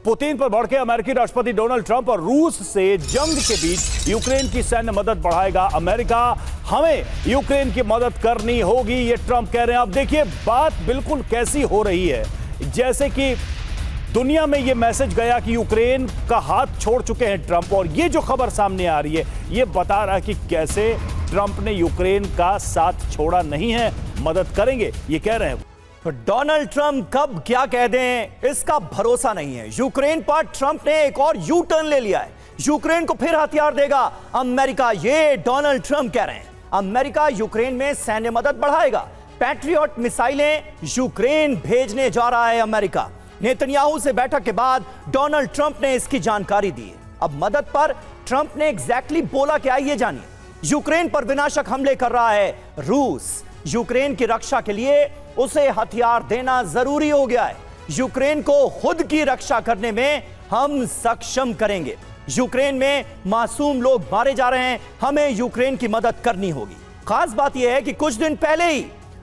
Putin पर भड़के अमेरिकी राष्ट्रपति डोनाल्ड ट्रंप और रूस से जंग के बीच यूक्रेन की सैन्य मदद बढ़ाएगा अमेरिका। हमें यूक्रेन की मदद करनी होगी, ये ट्रंप कह रहे हैं। अब देखिए बात बिल्कुल कैसी हो रही है, जैसे कि दुनिया में ये मैसेज गया कि यूक्रेन का हाथ छोड़ चुके हैं ट्रंप, और ये जो खबर सामने आ रही है ये बता रहा है कि कैसे ट्रंप ने यूक्रेन का साथ छोड़ा नहीं है, मदद करेंगे ये कह रहे हैं। तो डोनाल्ड ट्रंप कब क्या कह दें इसका भरोसा नहीं है। यूक्रेन पर ट्रंप ने एक और यू टर्न ले लिया है, यूक्रेन को फिर हथियार देगा अमेरिका, ये डोनाल्ड ट्रंप कह रहे हैं। अमेरिका यूक्रेन में सैन्य मदद बढ़ाएगा, पैट्रियट मिसाइलें यूक्रेन भेजने जा रहा है अमेरिका। नेतन्याहू से बैठक के बाद डोनाल्ड ट्रंप ने इसकी जानकारी दी है। अब मदद पर ट्रंप ने एग्जैक्टली बोला क्या, ये जानिए। यूक्रेन पर विनाशक हमले कर रहा है रूस, यूक्रेन की रक्षा के लिए उसे हथियार देना जरूरी हो गया है। यूक्रेन को खुद की रक्षा करने में हम सक्षम करेंगे। यूक्रेन में मासूम लोग मारे जा रहे हैं, हमें यूक्रेन की मदद करनी होगी। खास बात यह है कि कुछ दिन पहले ही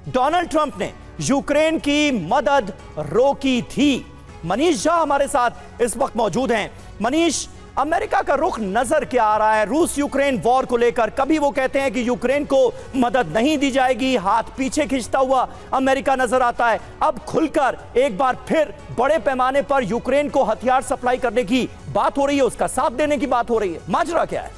डोनाल्ड ट्रंप ने यूक्रेन की मदद रोकी थी। मनीष झा हमारे साथ इस वक्त मौजूद हैं। मनीष, अमेरिका का रुख नजर क्या आ रहा है रूस यूक्रेन वॉर को लेकर? कभी वो कहते हैं कि यूक्रेन को मदद नहीं दी जाएगी, हाथ पीछे खींचता हुआ अमेरिका नजर आता है। अब खुलकर एक बार फिर बड़े पैमाने पर यूक्रेन को हथियार सप्लाई करने की बात हो रही है, उसका साथ देने की बात हो रही है। माजरा क्या है?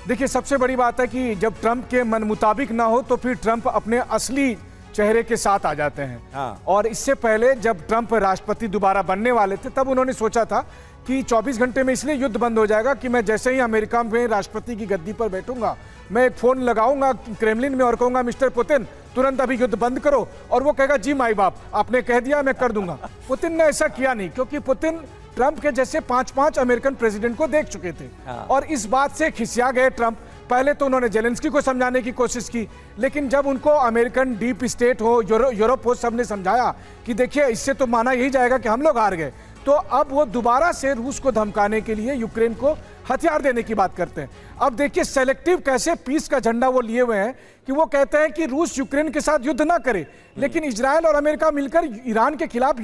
देखिए, सबसे बड़ी बात है कि जब ट्रंप के मन मुताबिक ना हो तो फिर ट्रंप अपने असली चेहरे के साथ आ जाते हैं। और इससे पहले जब ट्रंप राष्ट्रपति दोबारा बनने वाले थे तब उन्होंने सोचा था कि 24 घंटे में इसलिए युद्ध बंद हो जाएगा कि मैं जैसे ही अमेरिका में राष्ट्रपति की गद्दी पर बैठूंगा, मैं एक फोन लगाऊंगा क्रेमलिन में और कहूंगा मिस्टर पुतिन तुरंत अभी युद्ध बंद करो, और वो कहेगा जी माई बाप आपने कह दिया मैं कर दूंगा। पुतिन ने ऐसा किया नहीं, क्योंकि पुतिन ट्रंप के जैसे 5 अमेरिकन प्रेसिडेंट को देख चुके थे और इस बात से खिसिया गए ट्रंप। पहले तो उन्होंने जेलेंस्की को समझाने की कोशिश की, लेकिन जब उनको अमेरिकन डीप स्टेट हो, यूरोप हो, सबने समझाया कि देखिए इससे तो माना यही जाएगा कि हम लोग हार गए, तो अब वो दोबारा से रूस को धमकाने के लिए यूक्रेन को हथियार देने की बात करते हैं। अब देखिए सेलेक्टिव कैसे पीस का झंडा वो लिए हुए हैं कि वो कहते हैं कि रूस यूक्रेन के साथ युद्ध ना करे, लेकिन इजराइल और अमेरिका मिलकर ईरान के खिलाफ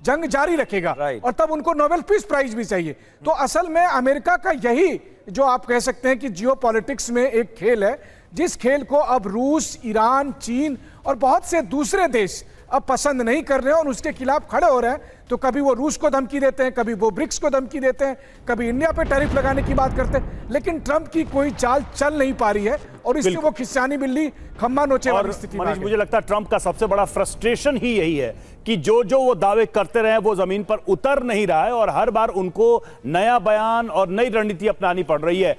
जंग जारी रखेगा और तब उनको नोबेल पीस प्राइज भी चाहिए। तो असल में अमेरिका का यही जो आप कह सकते हैं कि जियोपॉलिटिक्स में एक खेल है, जिस खेल को अब रूस, ईरान, चीन और बहुत से दूसरे देश अब पसंद नहीं कर रहे हैं और उसके खिलाफ खड़े हो रहे हैं। तो कभी वो रूस को धमकी देते हैं, कभी वो ब्रिक्स को धमकी देते हैं, कभी इंडिया पे टैरिफ लगाने की बात करते हैं, लेकिन ट्रंप की कोई चाल चल नहीं पा रही है और इससे वो खिस्सानी बिल्ली खम्मा नोचे वाली स्थिति में। मुझे लगता है ट्रंप का सबसे बड़ा फ्रस्ट्रेशन ही यही है कि जो जो वो दावे करते रहे वो जमीन पर उतर नहीं रहा है और हर बार उनको नया बयान और नई रणनीति अपनानी पड़ रही है।